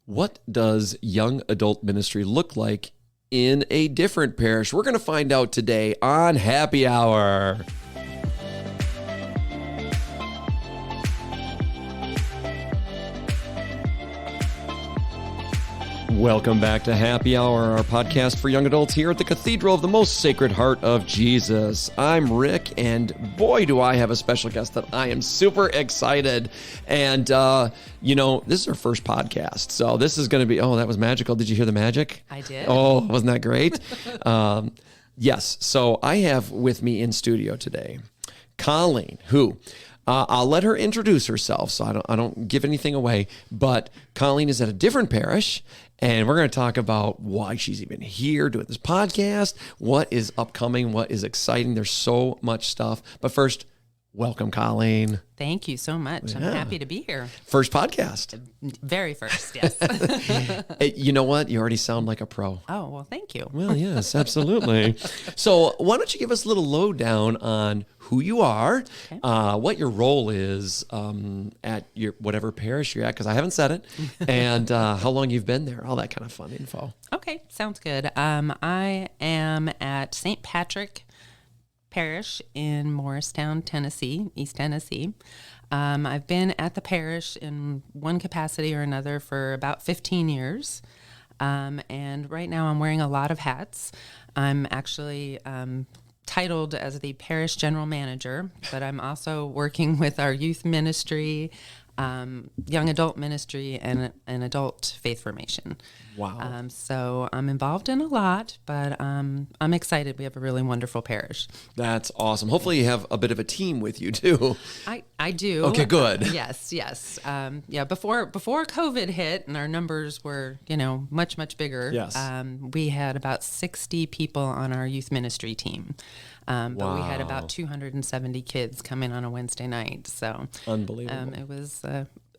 What does young adult ministry look like in a different parish? We're going to find out today on Happy Hour. Welcome back to Happy Hour, our podcast for young adults here at the Cathedral of the Most Sacred Heart of Jesus. I'm Rick, and boy, do I have a special guest that I am super excited. And, this is our first podcast, so this is going to be, that was magical. Did you hear the magic? I did. Oh, wasn't that great? Yes, so I have with me in studio today Colleen, who... I'll let her introduce herself, so I don't give anything away. But Colleen is at a different parish, and we're going to talk about why she's even here doing this podcast, what is upcoming, what is exciting. There's so much stuff. But first, welcome, Colleen. Thank you so much. I'm happy to be here. First podcast. Very first, yes. You know what? You already sound like a pro. Oh, well, thank you. Well, yes, absolutely. So why don't you give us a little lowdown on who you are, okay, what your role is at your whatever parish you're at, because I haven't said it, and how long you've been there, all that kind of fun info. Okay, sounds good. I am at St. Patrick Parish in Morristown, Tennessee, East Tennessee. I've been at the parish in one capacity or another for about 15 years. And right now I'm wearing a lot of hats. I'm actually titled as the parish general manager, but I'm also working with our youth ministry, young adult ministry, and an adult faith formation. Wow. So I'm involved in a lot, but I'm excited. We have a really wonderful parish. That's awesome. Hopefully you have a bit of a team with you too. I do. Okay, good. Yes. Before COVID hit and our numbers were, much bigger. Yes. We had about 60 people on our youth ministry team. But we had about 270 kids come in on a Wednesday night. So unbelievable.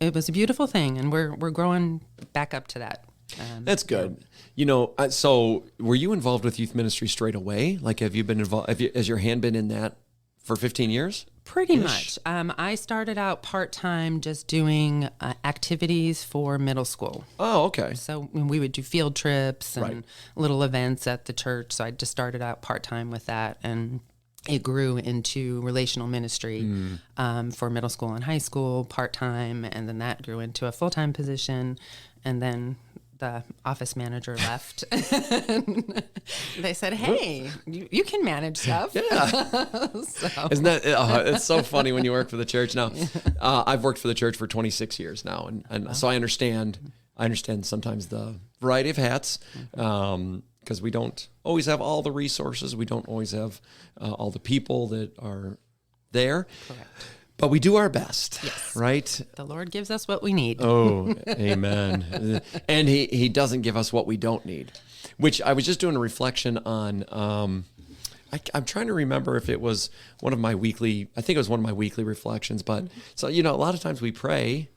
It was a beautiful thing, and we're growing back up to that. That's good. So were you involved with youth ministry straight away? Like, have you been involved? Has your hand been in that for 15 years? Pretty much. I started out part-time just doing activities for middle school. Oh, okay. So we would do field trips and little events at the church. So I just started out part-time with that, and it grew into relational ministry for middle school and high school part-time, and then that grew into a full-time position, and then the office manager left. They said, "Hey, you can manage stuff." Yeah. So. Isn't that? It's so funny when you work for the church. Now, I've worked for the church for 26 years now, and so I understand sometimes the variety of hats, because we don't always have all the resources. We don't always have all the people that are there. Correct. But we do our best, yes, right? The Lord gives us what we need. Oh, amen. And he doesn't give us what we don't need, which I was just doing a reflection on. I'm trying to remember if it was one of my weekly, I think it was one of my weekly reflections. But so, a lot of times we pray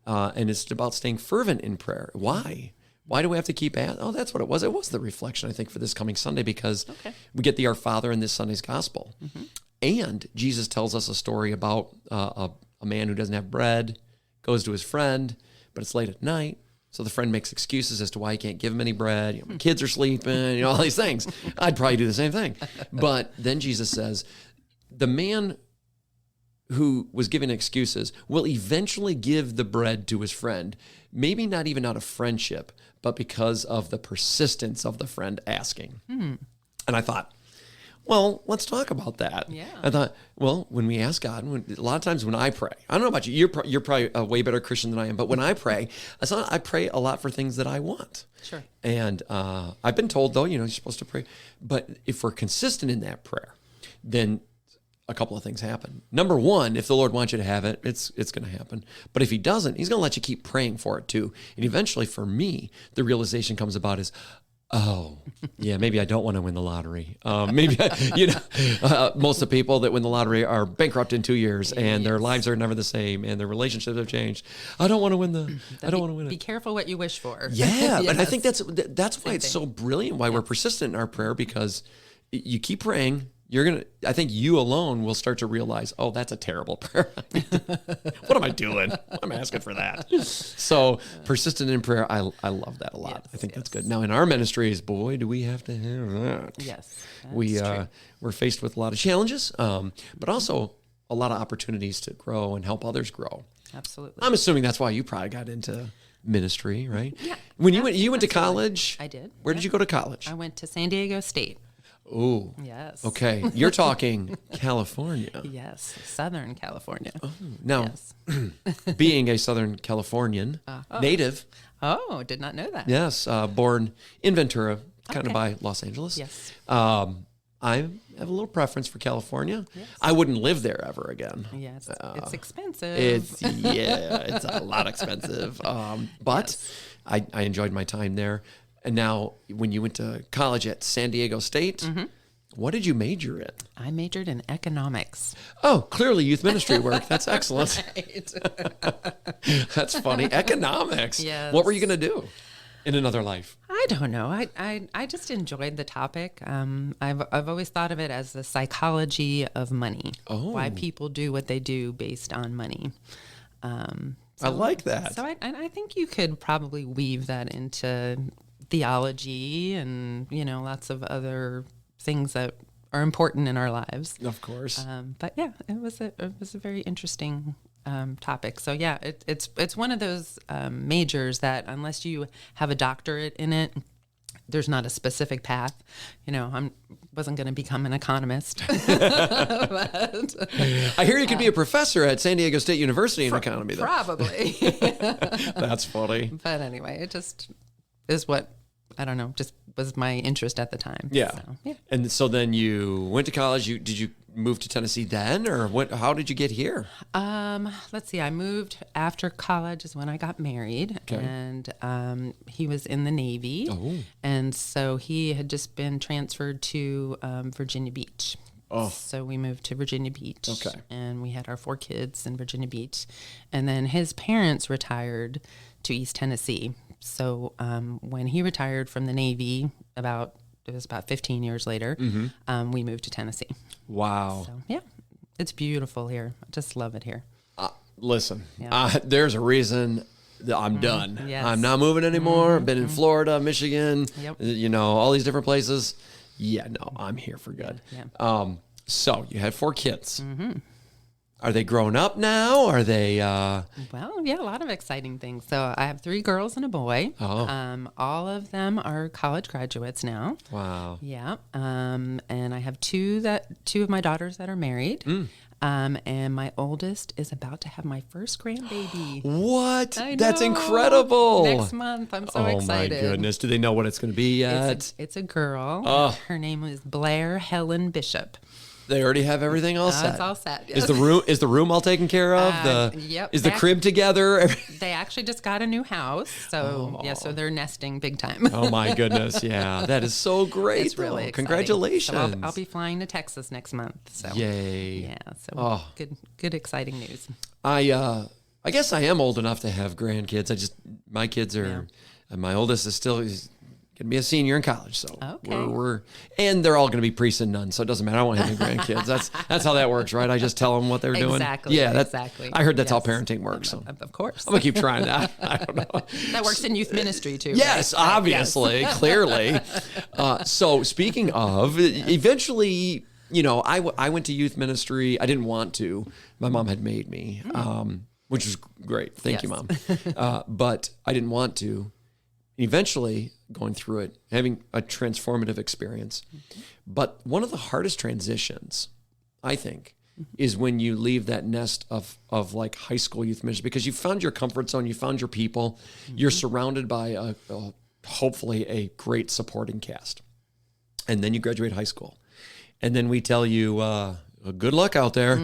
and it's about staying fervent in prayer. Why? Why do we have to keep asking? Oh, that's what it was. It was the reflection, I think, for this coming Sunday, because we get the Our Father in this Sunday's gospel. Mm-hmm. And Jesus tells us a story about a man who doesn't have bread, goes to his friend, but it's late at night. So the friend makes excuses as to why he can't give him any bread. My kids are sleeping, all these things. I'd probably do the same thing. But then Jesus says, the man who was given excuses will eventually give the bread to his friend, maybe not even out of friendship, but because of the persistence of the friend asking. And I thought, well, let's talk about that. Yeah. I thought, well, when we ask God, a lot of times when I pray, I don't know about you, you're probably a way better Christian than I am, but when I pray, I pray a lot for things that I want. Sure. And I've been told, though, you're supposed to pray. But if we're consistent in that prayer, then a couple of things happen. Number one, if the Lord wants you to have it, it's going to happen. But if he doesn't, he's going to let you keep praying for it too. And eventually, for me, the realization comes about is, oh, yeah, maybe I don't want to win the lottery. Maybe, most of the people that win the lottery are bankrupt in 2 years, and their lives are never the same, and their relationships have changed. I don't want to win I don't want to win it. Be careful what you wish for. Yeah, Yes. and I think that's why it's so brilliant, why we're persistent in our prayer, because you keep praying, I think you alone will start to realize, oh, that's a terrible prayer. What am I doing? I'm asking for that. So persistent in prayer, I love that a lot. Yes, I think that's good. Now in our ministries, boy, do we have to have that. Yes, We're faced with a lot of challenges, but also a lot of opportunities to grow and help others grow. Absolutely. I'm assuming that's why you probably got into ministry, right? Yeah. When you went to college, I did. Where did you go to college? I went to San Diego State. Ooh. Yes. Okay. You're talking California. Yes. Southern California. Now, Yes. being a Southern Californian native, Did not know that. yes, born in Ventura, kind of Okay. by Los Angeles. Yes. I have a little preference for California. Yes. I wouldn't live there ever again. Yes. It's expensive. It's a lot expensive. But I enjoyed my time there. And now, when you went to college at San Diego State, what did you major in? I majored in economics. Oh, clearly youth ministry work. That's excellent. That's funny. Economics. Yes. What were you going to do in another life? I don't know. I just enjoyed the topic. I've always thought of it as the psychology of money. Oh. Why people do what they do based on money. I like that. So I think you could probably weave that into theology and lots of other things that are important in our lives. Of course. But yeah, it was a very interesting topic. So yeah, it's one of those majors that unless you have a doctorate in it, there's not a specific path. I wasn't going to become an economist. But, I hear you could be a professor at San Diego State University in economy, though. probably. That's funny. But anyway, it just is what, I don't know, just was my interest at the time. Yeah. So, yeah. And so then you went to college. Did you move to Tennessee then, or what? How did you get here? Let's see. I moved after college is when I got married, Okay. and he was in the Navy, and so he had just been transferred to Virginia Beach. Oh. So we moved to Virginia Beach. Okay. And we had our 4 kids in Virginia Beach, and then his parents retired to East Tennessee. So when he retired from the Navy, it was about 15 years later, we moved to Tennessee. Wow. So yeah, it's beautiful here. I just love it here. Listen, Yeah. there's a reason that I'm done. Yes. I'm not moving anymore. I've been in Florida, Michigan, Yep. all these different places. Yeah, no, I'm here for good. Yeah. So you had 4 kids. Are they grown up now? Are they? Well, yeah, a lot of exciting things. So I have 3 girls and a boy. Oh. All of them are college graduates now. Wow. Yeah. And I have 2 of my daughters that are married. And my oldest is about to have my first grandbaby. What? I That's know. incredible. Next month. I'm so excited. Oh my goodness. Do they know what it's going to be yet? It's a girl. Oh. Her name is Blair Helen Bishop. They already have everything all set. It's all set. Is the room all taken care of? Yep. Is the crib together? They actually just got a new house, so so they're nesting big time. Oh my goodness, yeah, that is so great. It's really though. exciting. Congratulations! So I'll be flying to Texas next month. So Yay! yeah, so good exciting news. I guess I am old enough to have grandkids. My kids are. My oldest is still. Going to be a senior in college, so Okay. and they're all going to be priests and nuns, so it doesn't matter. I won't have any grandkids. That's how that works, right? I just tell them what they're doing. Exactly. Yeah, exactly. I heard that's how Yes. parenting works. So Of course. I'm gonna keep trying that. I don't know. That works in youth ministry too. Yes, right? obviously, clearly. So speaking of, eventually, I went to youth ministry. I didn't want to. My mom had made me, which was great. Thank you, Mom. But I didn't want to. Eventually, going through it, having a transformative experience. But one of the hardest transitions, I think, is when you leave that nest of like high school youth ministry, because you found your comfort zone, you found your people, you're surrounded by hopefully a great supporting cast. And then you graduate high school. And then we tell you, good luck out there.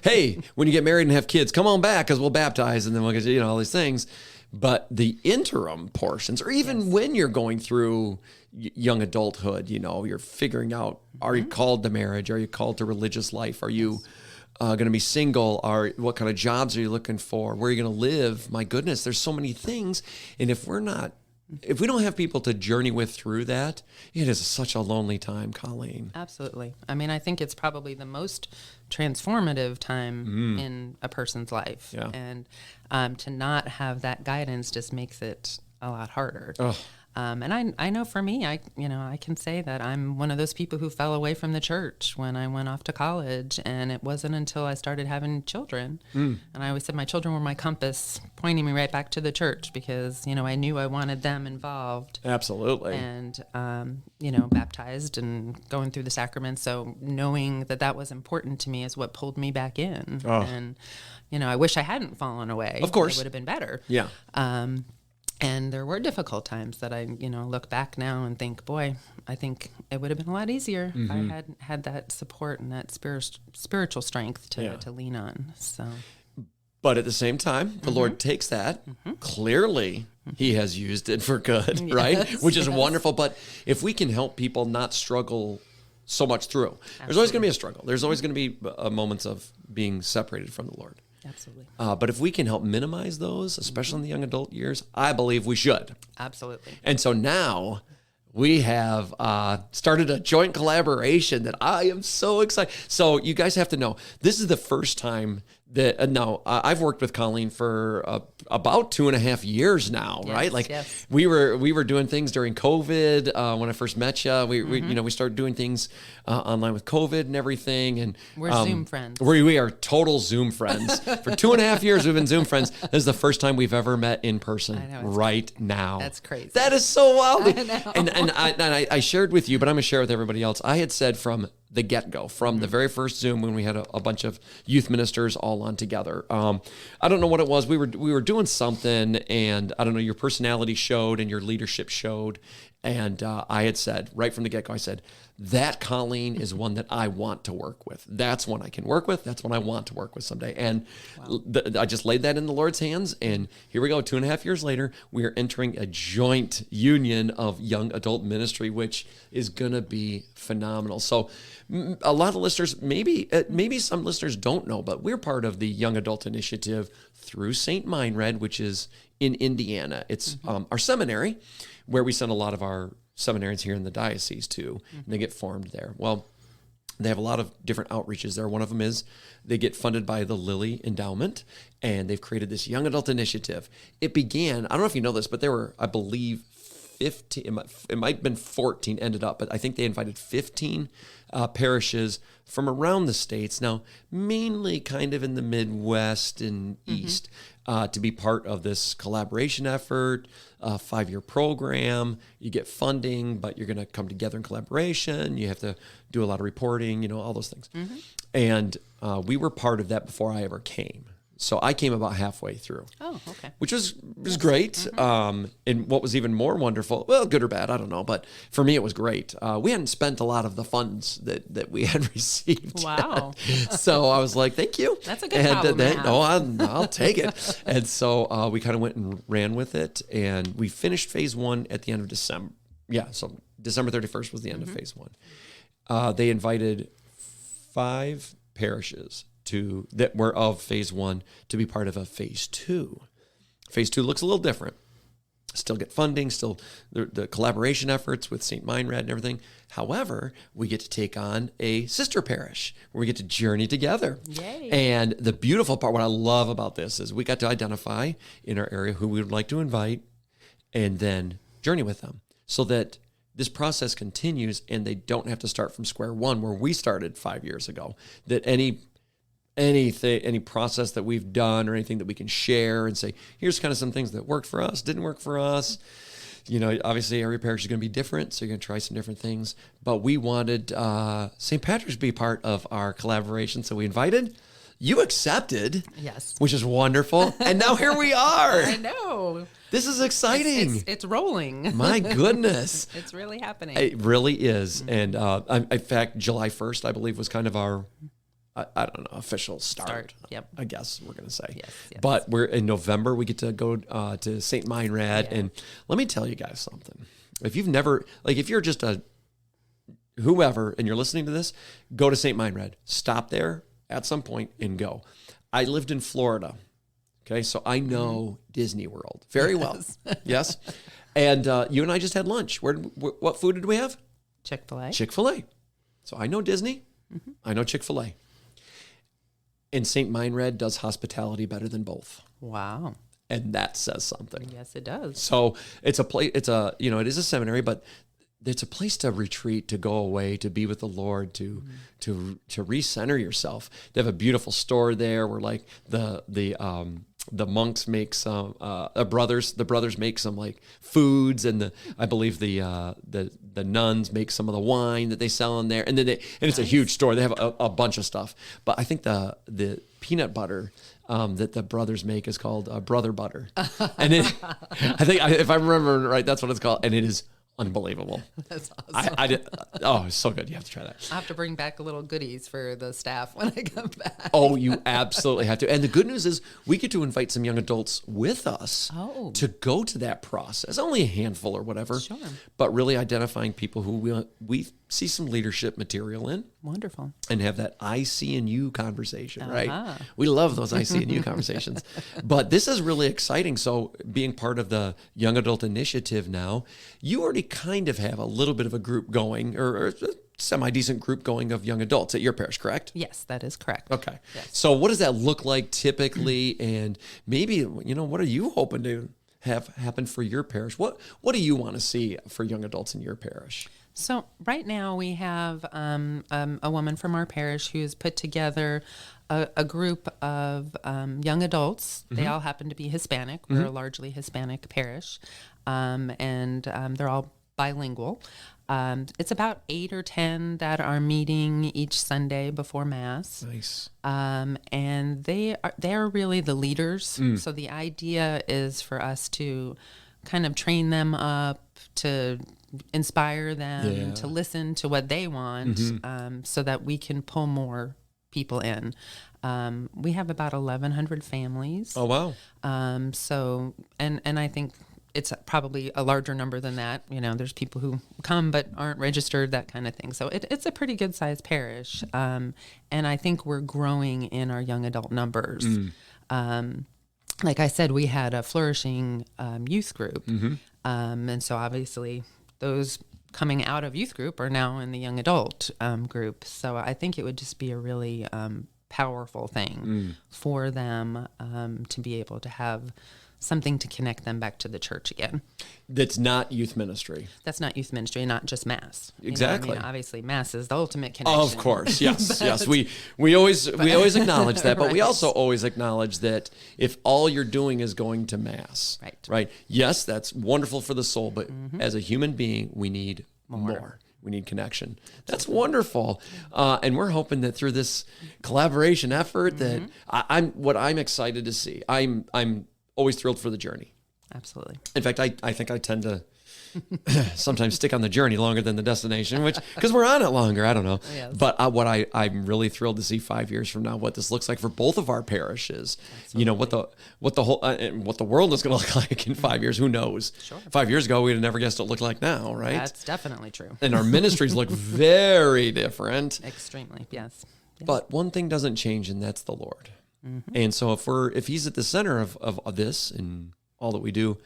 Hey, when you get married and have kids, come on back because we'll baptize and then we'll get, all these things. But the interim portions, or even when you're going through young adulthood, you're figuring out, are you called to marriage? Are you called to religious life? Are you going to be single? What kind of jobs are you looking for? Where are you going to live? My goodness, there's so many things. And if we're not if we don't have people to journey with through that, it is such a lonely time, Colleen. Absolutely. I mean, I think it's probably the most transformative time in a person's life. Yeah. And to not have that guidance just makes it a lot harder. Oh. And I know for me, I can say that I'm one of those people who fell away from the church when I went off to college, and it wasn't until I started having children. And I always said my children were my compass, pointing me right back to the church because, I knew I wanted them involved. Absolutely. And, baptized and going through the sacraments. So knowing that was important to me is what pulled me back in. Oh. And, I wish I hadn't fallen away. Of course. It would have been better. Yeah. And there were difficult times that I, look back now and think, boy, I think it would have been a lot easier if I had had that support and that spiritual strength to lean on. So, but at the same time, the Lord takes that. Clearly, He has used it for good, right? Which is wonderful. But if we can help people not struggle so much through, there's always going to be a struggle. There's always going to be moments of being separated from the Lord. Absolutely. But if we can help minimize those, especially in the young adult years, I believe we should. Absolutely. And so now we have started a joint collaboration that I am so excited. So you guys have to know, this is the first time that, I've worked with Colleen for about 2.5 years now, right? Like we were doing things during COVID when I first met you. We started doing things online with COVID and everything. And we're Zoom friends. We are total Zoom friends. For 2.5 years, we've been Zoom friends. This is the first time we've ever met in person right now. That's crazy. That is so wild. I know. And I shared with you, but I'm going to share with everybody else. I had said from the get-go, from the very first Zoom when we had a bunch of youth ministers all on together. I don't know what it was. We were doing something, and I don't know, your personality showed and your leadership showed. And I had said right from the get-go, I said, that Colleen is one that I want to work with. That's one I can work with. That's one I want to work with someday. And I just laid that in the Lord's hands. And here we go. 2.5 years later, we are entering a joint union of young adult ministry, which is going to be phenomenal. So a lot of listeners, maybe some listeners don't know, but we're part of the Young Adult Initiative through St. Meinrad, which is in Indiana. It's our seminary where we send a lot of our seminarians here in the diocese to, and they get formed there. Well, they have a lot of different outreaches there. One of them is they get funded by the Lilly Endowment, and they've created this young adult initiative. It began, I don't know if you know this, but there were, I believe, 15, it might have been 14 ended up, but I think they invited 15 parishes from around the states, now mainly kind of in the Midwest and East, to be part of this collaboration effort, 5-year program. You get funding, but you're going to come together in collaboration. You have to do a lot of reporting, all those things. And we were part of that before I ever came. So I came about halfway through. Oh, okay. Which was great. And what was even more wonderful, well, good or bad, I don't know, but for me it was great. We hadn't spent a lot of the funds that we had received. Wow. So I was like, thank you. That's a good problem to have. I'll take it. And so we kind of went and ran with it, and we finished phase 1 at the end of December. Yeah, so December 31st was the end of phase 1. They invited 5 parishes that were of phase 1 to be part of a phase 2. Phase 2 looks a little different. Still get funding, still the collaboration efforts with St. Meinrad and everything. However, we get to take on a sister parish where we get to journey together. Yay. And the beautiful part, what I love about this is we got to identify in our area who we would like to invite and then journey with them so that this process continues and they don't have to start from square one where we started 5 years ago. That any process that we've done or anything that we can share and say, here's kind of some things that worked for us, didn't work for us. Obviously every parish is going to be different, so you're going to try some different things. But we wanted St. Patrick's to be part of our collaboration, so we invited. You accepted. Yes. Which is wonderful. And now here we are. I know. This is exciting. It's rolling. My goodness. It's really happening. It really is. And in fact, July 1st, I believe, was kind of our I don't know, official start. Yep. I guess we're going to say. Yes. But we're in November, we get to go to St. Meinrad. Yeah. And let me tell you guys something. If you've never, if you're just a whoever and you're listening to this, go to St. Meinrad. Stop there at some point and go. I lived in Florida. Okay. So I know Disney World very well. Yes. And you and I just had lunch. What food did we have? Chick-fil-A. Chick-fil-A. So I know Disney. I know Chick-fil-A. And St. Meinrad does hospitality better than both. Wow. And that says something. Yes, it does. So it's a place. It's a it is a seminary, but it's a place to retreat, to go away, to be with the Lord, to recenter yourself. They have a beautiful store there where like the monks make some the brothers make some like foods, and I believe the nuns make some of the wine that they sell in there, and it's a huge store. They have a bunch of stuff, but I think the peanut butter that the brothers make is called brother butter, and I think if I remember right, that's what it's called, and it is unbelievable. That's awesome. It's so good. You have to try that. I have to bring back a little goodies for the staff when I come back. Oh, you absolutely have to. And the good news is we get to invite some young adults with us to go to that process. Only a handful or whatever. Sure. But really identifying people who we see some leadership material in. Wonderful. And have that I see in you conversation, right? We love those I see in you conversations. But this is really exciting. So being part of the Young Adult Initiative now, you already kind of have a little bit of a group going, or a semi-decent group going of young adults at your parish, correct? Yes, that is correct. Okay. Yes. So what does that look like typically? And maybe, what are you hoping to have happen for your parish? What do you want to see for young adults in your parish? So right now we have a woman from our parish who's put together a group of young adults. They all happen to be Hispanic. We're a largely Hispanic parish, and they're all bilingual. It's about 8 or 10 that are meeting each Sunday before Mass. Nice. And they're really the leaders. So the idea is for us to kind of train them up, to inspire them, to listen to what they want, so that we can pull more people in. We have about 1,100 families. Oh, wow. So, and I think it's probably a larger number than that. There's people who come but aren't registered, that kind of thing. So it's a pretty good sized parish. And I think we're growing in our young adult numbers. Like I said, we had a flourishing youth group. And so obviously those coming out of youth group are now in the young adult group. So I think it would just be a really powerful thing for them to be able to have something to connect them back to the church again. That's not youth ministry. That's not youth ministry, not just Mass. Exactly. Obviously, Mass is the ultimate connection. Of course, yes, yes. We always acknowledge that, but we also always acknowledge that if all you're doing is going to Mass, right? Yes, that's wonderful for the soul, but as a human being, we need more. We need connection. That's wonderful, and we're hoping that through this collaboration effort, that I'm excited to see. I'm always thrilled for the journey. Absolutely. In fact, I think I tend to sometimes stick on the journey longer than the destination, because we're on it longer. I don't know. Yes. But I'm really thrilled to see 5 years from now what this looks like for both of our parishes. Absolutely. What the world is going to look like in 5 years. Who knows? Sure. 5 years ago, we'd have never guessed what it looked like now, right? That's definitely true. And our ministries look very different. Extremely, yes. But one thing doesn't change, and that's the Lord. And so if he's at the center of this and all that we do,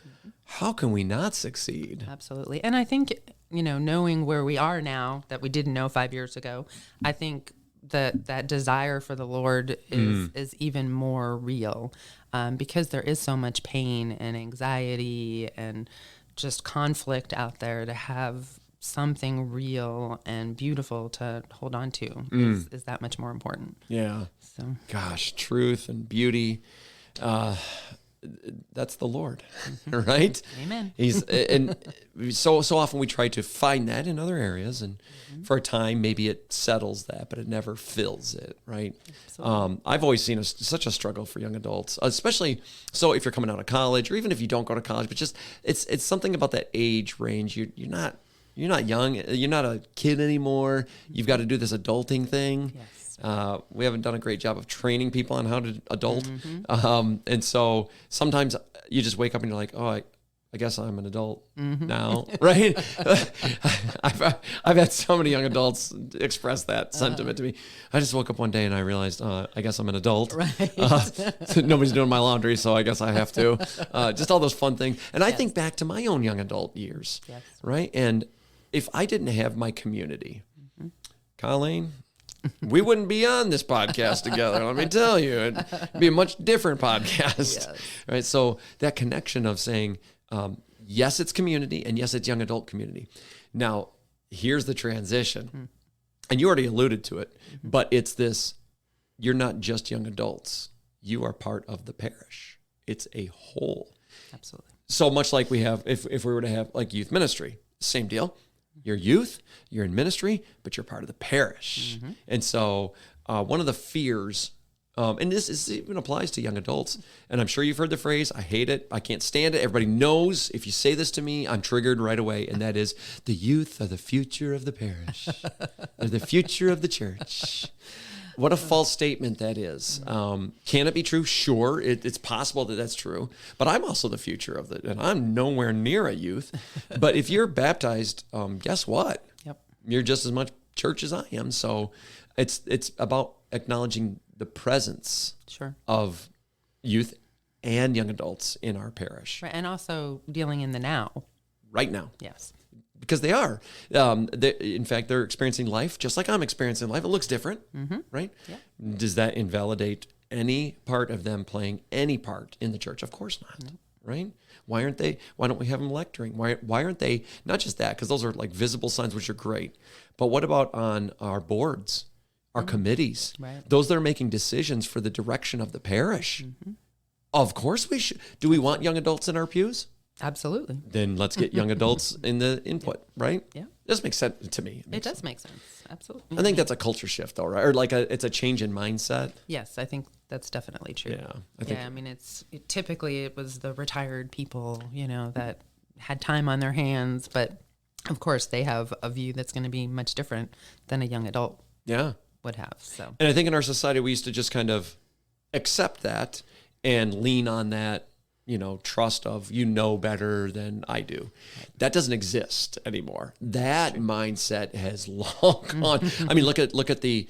how can we not succeed? Absolutely. And I think, knowing where we are now that we didn't know 5 years ago, I think that desire for the Lord is even more real, because there is so much pain and anxiety and just conflict out there. To have something real and beautiful to hold on to is that much more important. Yeah. So, gosh, truth and beauty. That's the Lord, right? Amen. And so often we try to find that in other areas, and for a time maybe it settles that, but it never fills it, right? I've always seen such a struggle for young adults, especially so if you're coming out of college, or even if you don't go to college, but just it's something about that age range. You're not young. You're not a kid anymore. You've got to do this adulting thing. Yes. We haven't done a great job of training people on how to adult. And so sometimes you just wake up and you're like, oh, I guess I'm an adult now, right? I've had so many young adults express that sentiment to me. I just woke up one day and I realized, I guess I'm an adult. Right. Nobody's doing my laundry, so I guess I have to. Just all those fun things. And I think back to my own young adult years, right? And if I didn't have my community, Colleen, we wouldn't be on this podcast together. Let me tell you, it'd be a much different podcast, right? So that connection of saying, yes, it's community, and yes, it's young adult community. Now, here's the transition, and you already alluded to it, but it's this, you're not just young adults. You are part of the parish. It's a whole. Absolutely. So much like we have, if we were to have like youth ministry, same deal. You're youth, you're in ministry, but you're part of the parish. And so one of the fears, and this even applies to young adults, and I'm sure you've heard the phrase, I hate it, I can't stand it. Everybody knows if you say this to me, I'm triggered right away, and that is, the youth are the future of the parish. They're the future of the church. What a false statement that is. Can it be true? Sure, it's possible that that's true. But I'm also the future of and I'm nowhere near a youth. But if you're baptized, guess what? Yep. You're just as much church as I am. So it's about acknowledging the presence of youth and young adults in our parish. Right. And also dealing in the now. Right now. Yes. Because they are. In fact, they're experiencing life just like I'm experiencing life. It looks different, right? Yeah. Does that invalidate any part of them playing any part in the church? Of course not, right? Why aren't they? Why don't we have them lecturing? Why aren't they? Not just that, because those are like visible signs, which are great. But what about on our boards, our committees? Right. Those that are making decisions for the direction of the parish. Of course we should. Do we want young adults in our pews? Absolutely. Then let's get young adults in the input, right? Yeah. This makes sense to me. It does make sense. Absolutely. I think that's a culture shift, though, right? Or like it's a change in mindset. Yes, I think that's definitely true. Yeah. I mean, typically it was the retired people, that had time on their hands, but of course they have a view that's going to be much different than a young adult would have. So, and I think in our society we used to just kind of accept that and lean on that, trust of better than I do. That doesn't exist anymore. That mindset has long gone. I mean, look at the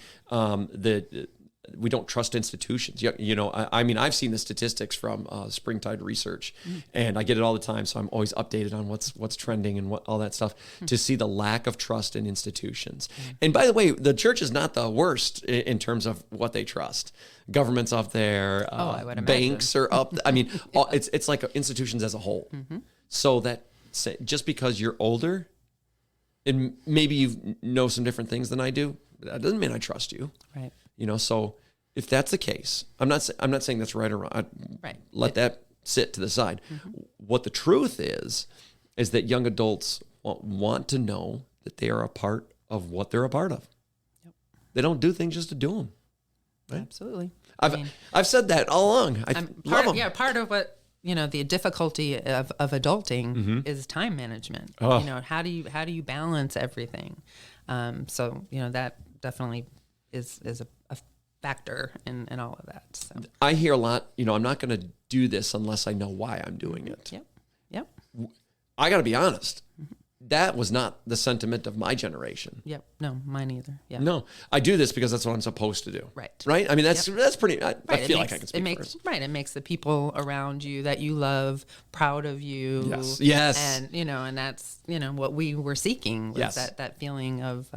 we don't trust institutions. I mean, I've seen the statistics from Springtide Research, and I get it all the time. So I'm always updated on what's trending and all that stuff to see the lack of trust in institutions. And by the way, the church is not the worst in terms of what they trust. Government's up there, I would banks are up. I mean, it's like institutions as a whole. So that just because you're older, and maybe you know some different things than I do, that doesn't mean I trust you. Right. So if that's the case, I'm not saying that's right or wrong. Let that sit to the side. What the truth is that young adults want to know that they are a part of what they're a part of. Yep. They don't do things just to do them. Right? Absolutely. I've said that all along. Part of what the difficulty of adulting is time management. Oh. How do you balance everything? So that definitely is a factor in all of that. So I hear a lot. I'm not going to do this unless I know why I'm doing it. Yep. I got to be honest. That was not the sentiment of my generation. Yep. No, mine either. Yeah. No, I do this because that's what I'm supposed to do. Right. Right. I mean, that's pretty. I feel like I can speak for it. Right. It makes the people around you that you love proud of you. Yes. And and that's what we were seeking was that feeling of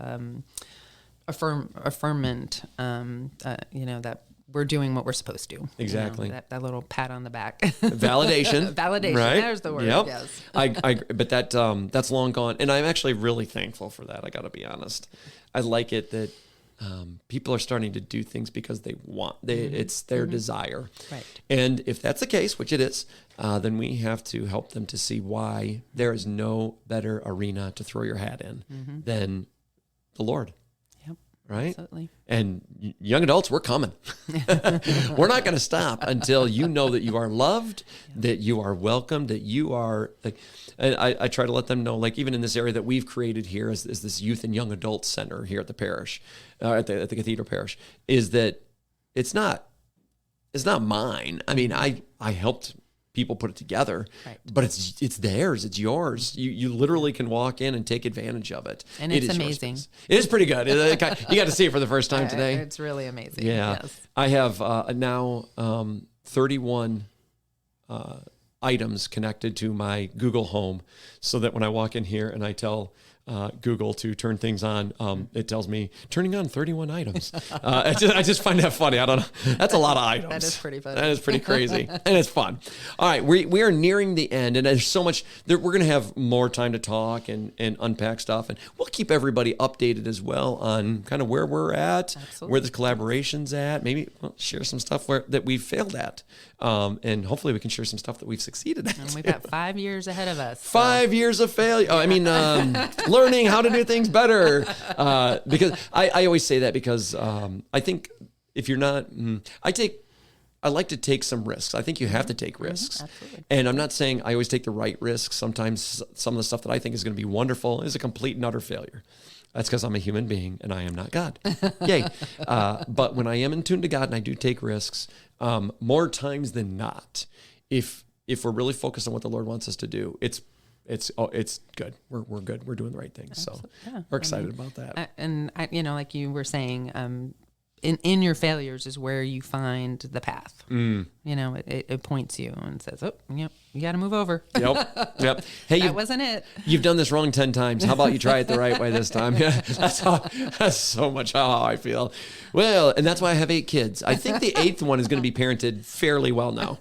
affirmment. That we're doing what we're supposed to. Exactly. That little pat on the back. Validation. Validation. Right? There's the word. Yep. Yes. But that's long gone. And I'm actually really thankful for that. I got to be honest. I like it that people are starting to do things because they want, it's their desire. Right. And if that's the case, which it is, then we have to help them to see why there is no better arena to throw your hat in than the Lord. Right? Absolutely. And young adults, we're coming. We're not going to stop until you know that you are loved, that you are welcomed, that you are like, and I try to let them know, like even in this area that we've created here is this youth and young adult center here at the parish, at the Cathedral Parish, is that it's not mine. I mean, I helped people put it together, Right. but it's theirs. It's yours. You literally can walk in and take advantage of it. And It it's is your amazing. space. It is pretty good. You got to see it for the first time today. It's really amazing. Yeah. Yes. I have now 31 items connected to my Google Home, so that when I walk in here and I tell Google to turn things on, it tells me turning on 31 items. I just find that funny. I don't know. That's a lot of items. That is pretty funny. That is pretty crazy. And it's fun. All right. We are nearing the end, and there's so much. We're going to have more time to talk and unpack stuff. And we'll keep everybody updated as well on kind of where we're at, Absolutely. where the collaboration's at. Maybe we'll share some stuff that we've failed at. And hopefully we can share some stuff that we've succeeded at. And we've got 5 years ahead of us. 5 years of failure. Oh, I mean, learning how to do things better. Because I always say that because I think if you're not, I like to take some risks. I think you have to take risks. Absolutely. And I'm not saying I always take the right risks. Sometimes some of the stuff that I think is going to be wonderful is a complete and utter failure. That's because I'm a human being and I am not God. Yay. But when I am in tune to God and I do take risks, more times than not, if we're really focused on what the Lord wants us to do, it's good. We're good. We're doing the right things. So Yeah. we're excited about that. And I, like you were saying, in your failures is where you find the path. It points you and says, "Oh, yep, you got to move over." Yep. Hey, That wasn't it. You've done this wrong 10 times. How about you try it the right way this time? Yeah, that's so much how I feel. Well, and that's why I have 8 kids. I think the 8th one is going to be parented fairly well now.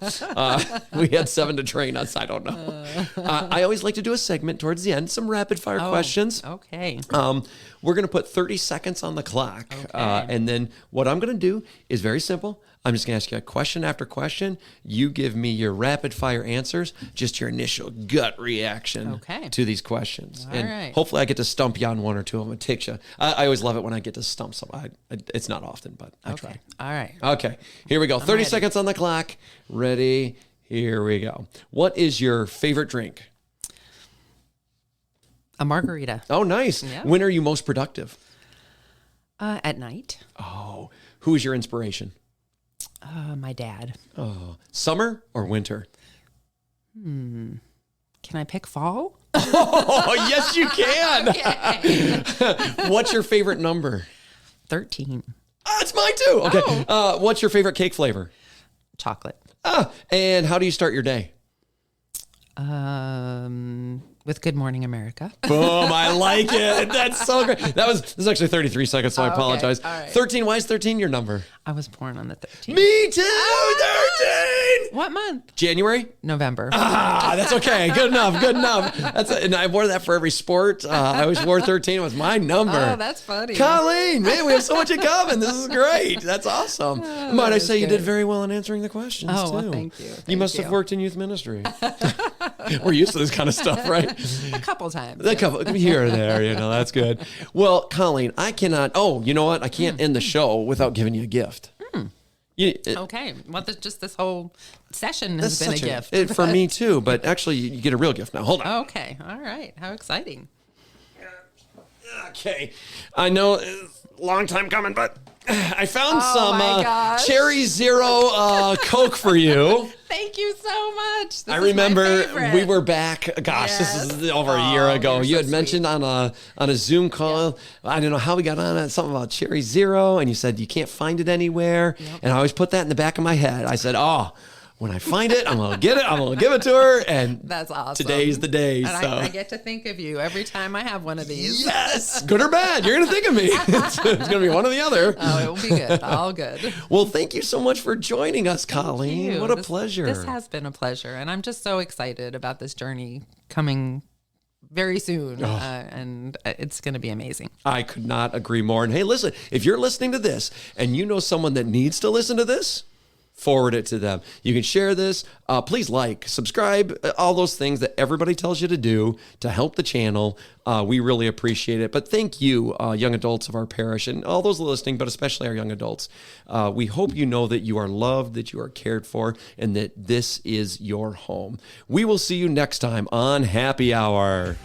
We had 7 to train us. I don't know. I always like to do a segment towards the end, some rapid fire questions. Okay. We're going to put 30 seconds on the clock. Okay. And then what I'm going to do is very simple. I'm just going to ask you a question after question. You give me your rapid fire answers, just your initial gut reaction to these questions. All right. Hopefully I get to stump you on one or two of them. It takes you. I always love it when I get to stump somebody. It's not often, but I try. All right. Okay, here we go. 30 ready. seconds on the clock. Ready? Here we go. What is your favorite drink? A margarita. Oh, nice. Yeah. When are you most productive? At night. Oh, who is your inspiration? My dad. Oh, summer or winter? Can I pick fall? Oh, yes, you can. Okay. What's your favorite number? 13. Oh, it's mine too. Okay. What's your favorite cake flavor? Chocolate. And how do you start your day? With Good Morning America. Boom, I like it. That's so great. This is actually 33 seconds, so I apologize. All right. 13, why is 13 your number? I was born on the 13th. Me too, 13. What month? January? November. That's okay. Good enough. Good enough. And I wore that for every sport. I always wore 13. It was my number. Oh, that's funny. Colleen, man, we have so much in common. This is great. That's awesome. Might I say you did good. very well in answering the questions, Oh, too. well, thank you. You Thank must have you. worked in youth ministry. We're used to this kind of stuff, right? A couple times. A couple here or there, that's good. Well, Colleen, I cannot. Oh, you know what? I can't end the show without giving you a gift. Okay. Well, this whole session has been a gift. For me too, but actually, you get a real gift now. Hold on. Okay. All right. How exciting. Okay, I know it's a long time coming, but I found my gosh. Cherry Zero Coke for you. Thank you so much. This I is my remember favorite. we were back. Gosh, Yes. this is over a year ago. you're You so had mentioned on a Zoom call. I don't know how we got on it. Something about Cherry Zero, and you said you can't find it anywhere. And I always put that in the back of my head. I said, when I find it, I'm gonna get it. I'm gonna give it to her. And That's awesome. today's the day. And so I get to think of you every time I have one of these. yes, good or bad, you're gonna think of me. It's gonna be one or the other. Oh, it will be good. All good. Well, thank you so much for joining us, Colleen. You. What a This- pleasure. This has been a pleasure. And I'm just so excited about this journey coming very soon. And it's going to be amazing. I could not agree more. And hey, listen, if you're listening to this and you know someone that needs to listen to this, forward it to them. You can share this. Please like, subscribe, all those things that everybody tells you to do to help the channel. We really appreciate it. But thank you, young adults of our parish and all those listening, but especially our young adults. We hope you know that you are loved, that you are cared for, and that this is your home. We will see you next time on Happy Hour.